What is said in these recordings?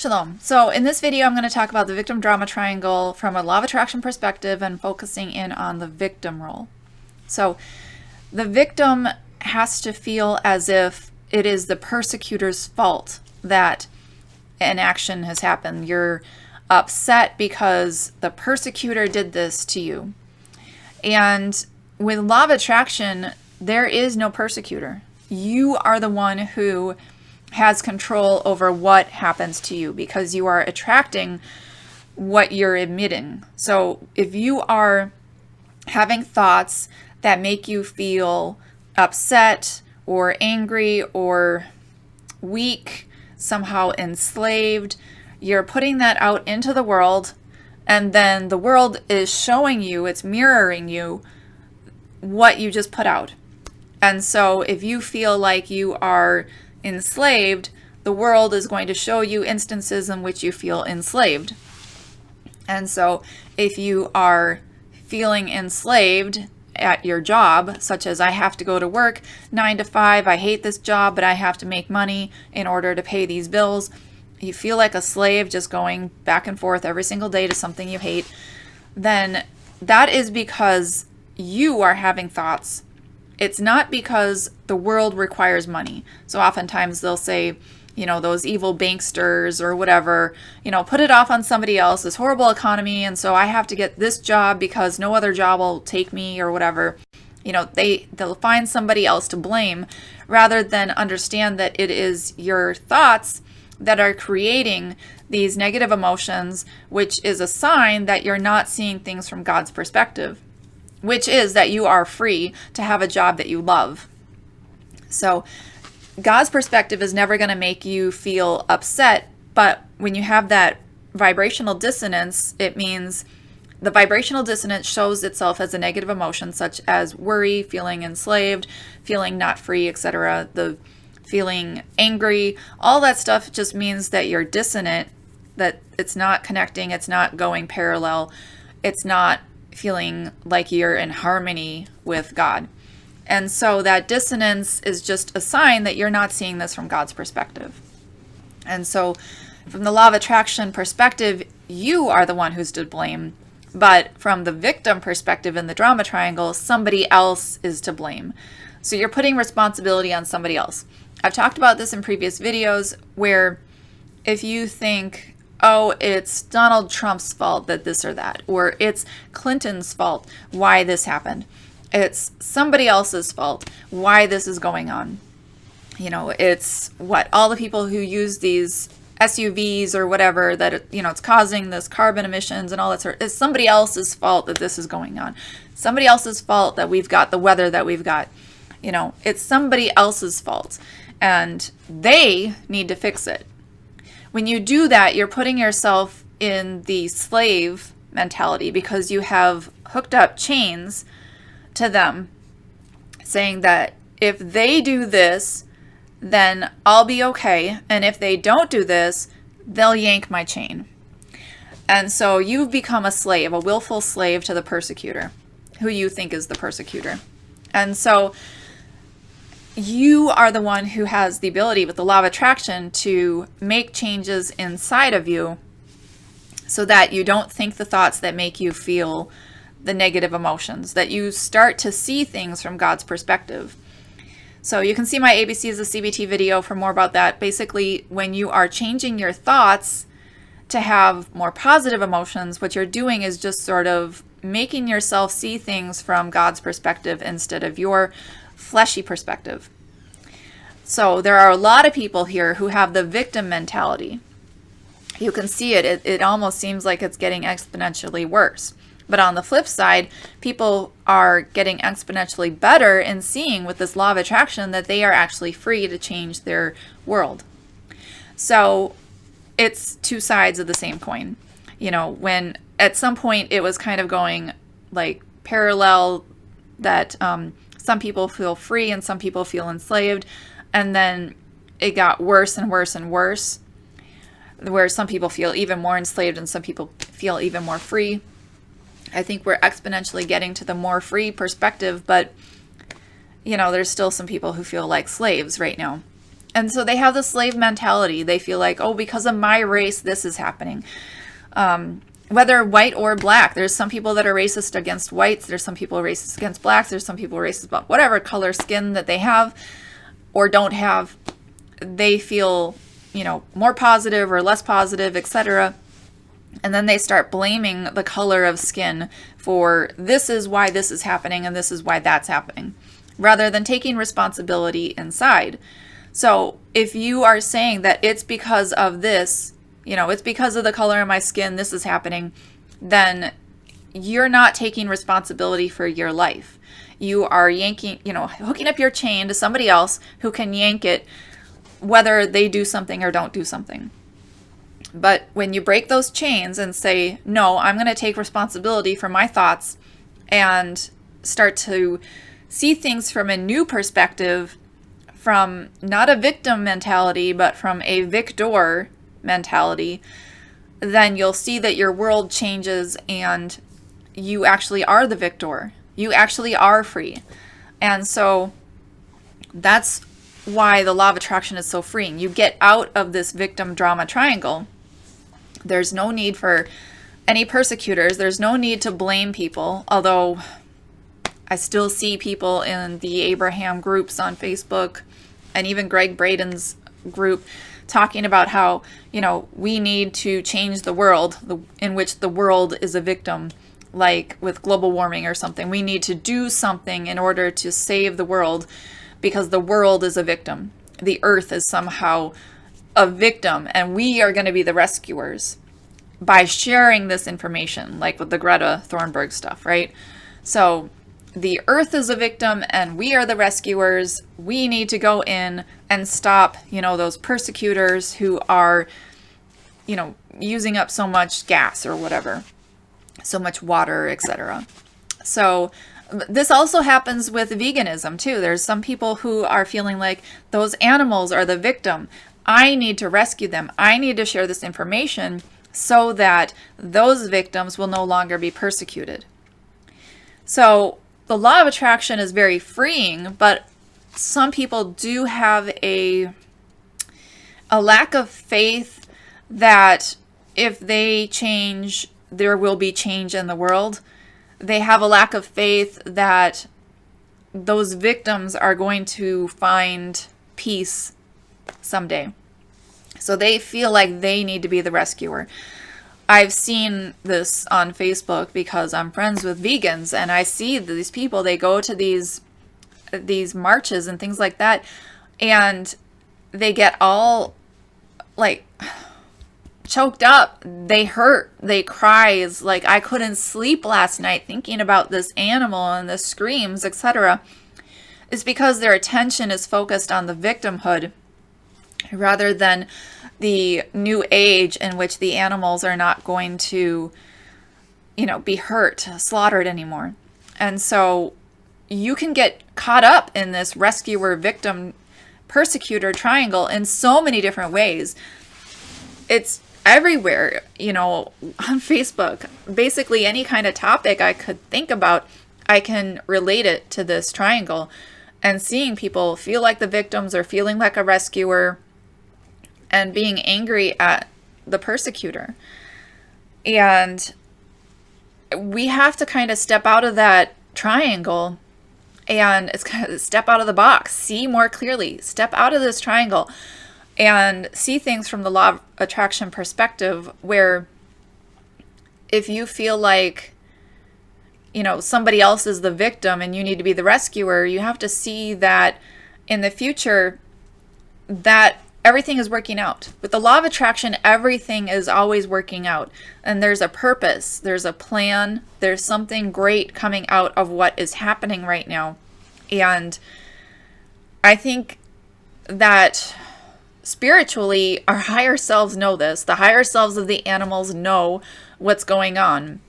Shalom. So in this video, I'm going to talk about the victim drama triangle from a law of attraction perspective and focusing in on the victim role. So the victim has to feel as if it is the persecutor's fault that an action has happened. You're upset because the persecutor did this to you. And with law of attraction, there is no persecutor. You are the one who has control over what happens to you because you are attracting what you're emitting. So if you are having thoughts that make you feel upset or angry or weak, somehow enslaved, you're putting that out into the world, and then the world is showing you, it's mirroring you what you just put out. And so if you feel like you are enslaved, the world is going to show you instances in which you feel enslaved. And so if you are feeling enslaved at your job, such as I have to go to work 9 to 5, I hate this job, but I have to make money in order to pay these bills. You feel like a slave just going back and forth every single day to something you hate, then that is because you are having thoughts. It's not because the world requires money. So oftentimes they'll say, you know, those evil banksters or whatever, you know, put it off on somebody else, this horrible economy, and so I have to get this job because no other job will take me or whatever. You know, they'll find somebody else to blame rather than understand that it is your thoughts that are creating these negative emotions, which is a sign that you're not seeing things from God's perspective, which is that you are free to have a job that you love. So God's perspective is never going to make you feel upset, but when you have that vibrational dissonance, it means the vibrational dissonance shows itself as a negative emotion, such as worry, feeling enslaved, feeling not free, etc. The feeling angry, all that stuff just means that you're dissonant, that it's not connecting, it's not going parallel, it's not feeling like you're in harmony with God. And so that dissonance is just a sign that you're not seeing this from God's perspective. And so from the law of attraction perspective, you are the one who's to blame. But from the victim perspective in the drama triangle, somebody else is to blame. So you're putting responsibility on somebody else. I've talked about this in previous videos where if you think, oh, it's Donald Trump's fault that this or that, or it's Clinton's fault why this happened. It's somebody else's fault why this is going on. You know, it's all the people who use these SUVs or whatever that, you know, it's causing this carbon emissions and all that sort. It's somebody else's fault that this is going on. Somebody else's fault that we've got the weather that we've got. You know, it's somebody else's fault and they need to fix it. When you do that, you're putting yourself in the slave mentality because you have hooked up chains to them saying that if they do this, then I'll be okay. And if they don't do this, they'll yank my chain. And so you've become a slave, a willful slave to the persecutor, who you think is the persecutor. And so you are the one who has the ability with the law of attraction to make changes inside of you so that you don't think the thoughts that make you feel the negative emotions, that you start to see things from God's perspective. So you can see my ABCs of CBT video for more about that. Basically, when you are changing your thoughts to have more positive emotions, what you're doing is just sort of making yourself see things from God's perspective instead of your fleshy perspective. So there are a lot of people here who have the victim mentality. You can see it. It almost seems like it's getting exponentially worse. But on the flip side, people are getting exponentially better in seeing with this law of attraction that they are actually free to change their world. So it's two sides of the same coin. You know, when at some point it was kind of going like parallel that some people feel free and some people feel enslaved. And then it got worse and worse and worse, where some people feel even more enslaved and some people feel even more free. I think we're exponentially getting to the more free perspective, but, you know, there's still some people who feel like slaves right now. And so they have the slave mentality. They feel like, oh, because of my race, this is happening. Whether white or black, there's some people that are racist against whites. There's some people racist against blacks. There's some people racist about whatever color skin that they have or don't have. They feel, more positive or less positive, etc. And then they start blaming the color of skin for this is why this is happening and this is why that's happening, rather than taking responsibility inside. So if you are saying that it's because of this, it's because of the color of my skin, this is happening, then you're not taking responsibility for your life. You are hooking up your chain to somebody else who can yank it, whether they do something or don't do something. But when you break those chains and say, no, I'm going to take responsibility for my thoughts and start to see things from a new perspective, from not a victim mentality, but from a victor mentality, then you'll see that your world changes and you actually are the victor. You actually are free. And so that's why the law of attraction is so freeing. You get out of this victim drama triangle. There's no need for any persecutors. There's no need to blame people, although I still see people in the Abraham groups on Facebook and even Greg Braden's group talking about how, we need to change the world in which the world is a victim, like with global warming or something. We need to do something in order to save the world because the world is a victim. The earth is somehow a victim and we are going to be the rescuers by sharing this information, like with the Greta Thunberg stuff, right? So the earth is a victim and we are the rescuers. We need to go in and stop, those persecutors who are, using up so much gas or whatever, so much water, etc. So this also happens with veganism too. There's some people who are feeling like those animals are the victim. I need to rescue them. I need to share this information so that those victims will no longer be persecuted. So the law of attraction is very freeing, but some people do have a lack of faith that if they change, there will be change in the world. They have a lack of faith that those victims are going to find peace someday. So they feel like they need to be the rescuer. I've seen this on Facebook because I'm friends with vegans, and I see these people, they go to these marches and things like that, and they get all like choked up. They hurt. They cry. It's like, I couldn't sleep last night thinking about this animal and the screams, etc. It's because their attention is focused on the victimhood rather than the new age in which the animals are not going to, be hurt, slaughtered anymore. And so you can get caught up in this rescuer, victim, persecutor triangle in so many different ways. It's everywhere, on Facebook. Basically any kind of topic I could think about, I can relate it to this triangle. And seeing people feel like the victims or feeling like a rescuer and being angry at the persecutor. And we have to kind of step out of that triangle and it's kind of step out of the box, see more clearly, step out of this triangle and see things from the law of attraction perspective, where if you feel like, somebody else is the victim and you need to be the rescuer, you have to see that in the future that everything is working out. With the law of attraction, everything is always working out. And there's a purpose, there's a plan, there's something great coming out of what is happening right now. And I think that spiritually, our higher selves know this. The higher selves of the animals know what's going on.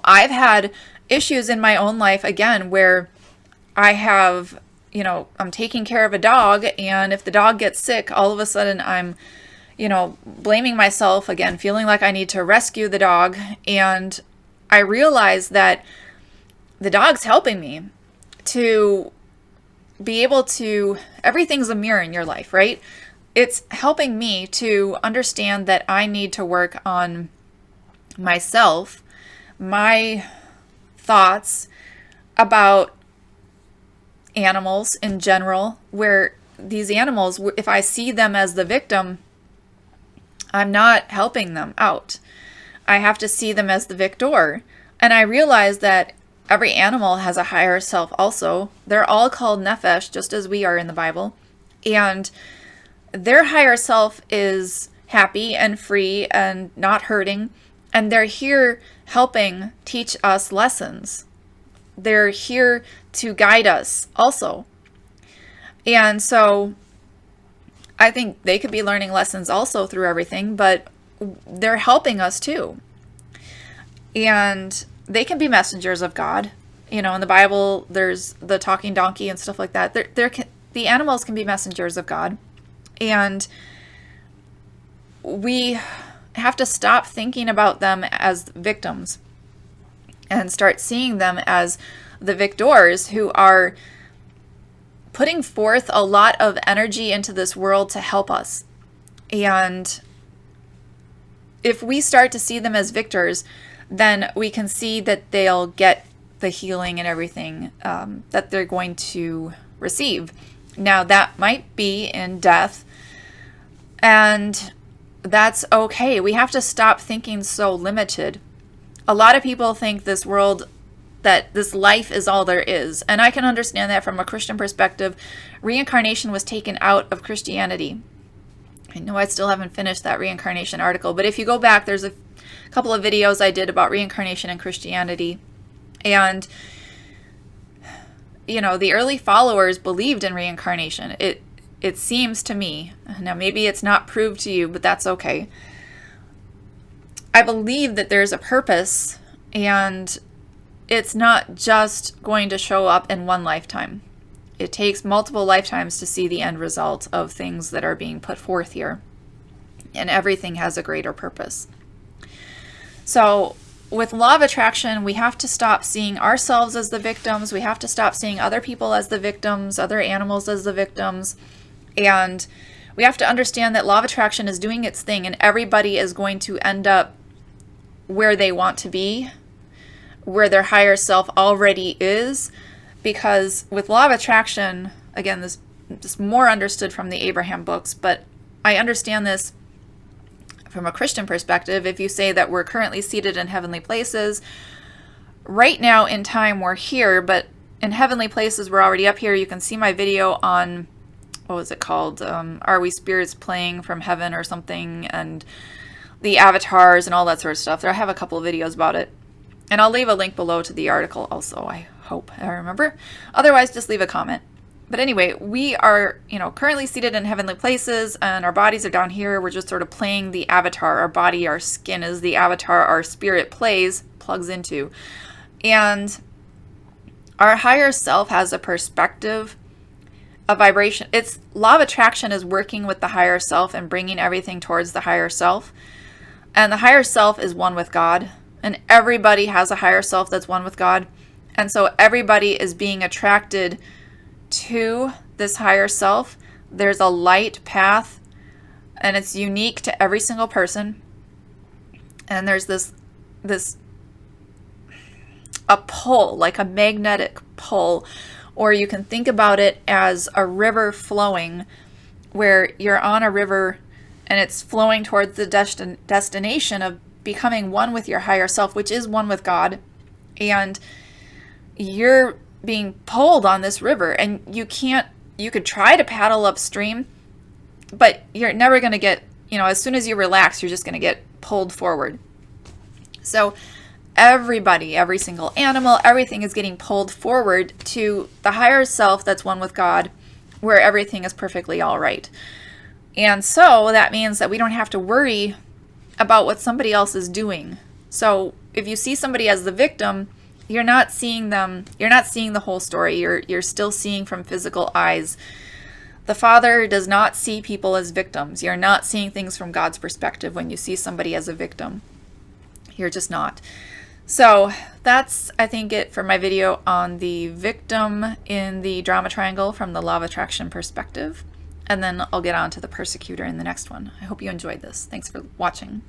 I've had issues in my own life, again, where I have, I'm taking care of a dog, and if the dog gets sick, all of a sudden I'm, blaming myself again, feeling like I need to rescue the dog. And I realize that the dog's helping me to be able to, everything's a mirror in your life, right? It's helping me to understand that I need to work on myself, my thoughts about animals in general, where these animals, if I see them as the victim, I'm not helping them out. I have to see them as the victor. And I realize that every animal has a higher self also. They're all called nephesh, just as we are in the Bible. And their higher self is happy and free and not hurting. And they're here helping teach us lessons. They're here to guide us also. And so I think they could be learning lessons also through everything, but they're helping us too. And they can be messengers of God. You know, in the Bible, there's the talking donkey and stuff like that. The animals can be messengers of God. And we have to stop thinking about them as victims and start seeing them as the victors who are putting forth a lot of energy into this world to help us. And if we start to see them as victors, then we can see that they'll get the healing and everything that they're going to receive. Now, that might be in death, and that's okay. We have to stop thinking so limited. A lot of people think this world, that this life is all there is. And I can understand that from a Christian perspective. Reincarnation was taken out of Christianity. I know I still haven't finished that reincarnation article, but if you go back, there's a couple of videos I did about reincarnation and Christianity. And, you know, the early followers believed in reincarnation. It seems to me, now maybe it's not proved to you, but that's okay. I believe that there's a purpose, and it's not just going to show up in one lifetime. It takes multiple lifetimes to see the end result of things that are being put forth here. And everything has a greater purpose. So with law of attraction, we have to stop seeing ourselves as the victims. We have to stop seeing other people as the victims, other animals as the victims. And we have to understand that law of attraction is doing its thing, and everybody is going to end up where they want to be, where their higher self already is. Because with law of attraction, again, this is more understood from the Abraham books, but I understand this from a Christian perspective. If you say that we're currently seated in heavenly places, right now in time we're here, but in heavenly places we're already up here. You can see my video on, what was it called? Are we spirits playing from heaven or something? And the avatars and all that sort of stuff. I have a couple of videos about it. And I'll leave a link below to the article also, I hope I remember. Otherwise, just leave a comment. But anyway, we are, currently seated in heavenly places, and our bodies are down here. We're just sort of playing the avatar. Our body, our skin is the avatar our spirit plugs into. And our higher self has a perspective, a vibration. It's law of attraction is working with the higher self and bringing everything towards the higher self. And the higher self is one with God. And everybody has a higher self that's one with God. And so everybody is being attracted to this higher self. There's a light path, and it's unique to every single person. And there's a pull, like a magnetic pull, or you can think about it as a river flowing, where you're on a river and it's flowing towards the destination of becoming one with your higher self, which is one with God. And you're being pulled on this river, and you could try to paddle upstream, but you're never going to get, as soon as you relax, you're just going to get pulled forward. So everybody, every single animal, everything is getting pulled forward to the higher self that's one with God, where everything is perfectly all right. And so that means that we don't have to worry about what somebody else is doing. So if you see somebody as the victim, you're not seeing them, you're not seeing the whole story. You're still seeing from physical eyes. The Father does not see people as victims. You're not seeing things from God's perspective when you see somebody as a victim. You're just not. So that's, I think, it for my video on the victim in the drama triangle from the law of attraction perspective. And then I'll get on to the persecutor in the next one. I hope you enjoyed this. Thanks for watching.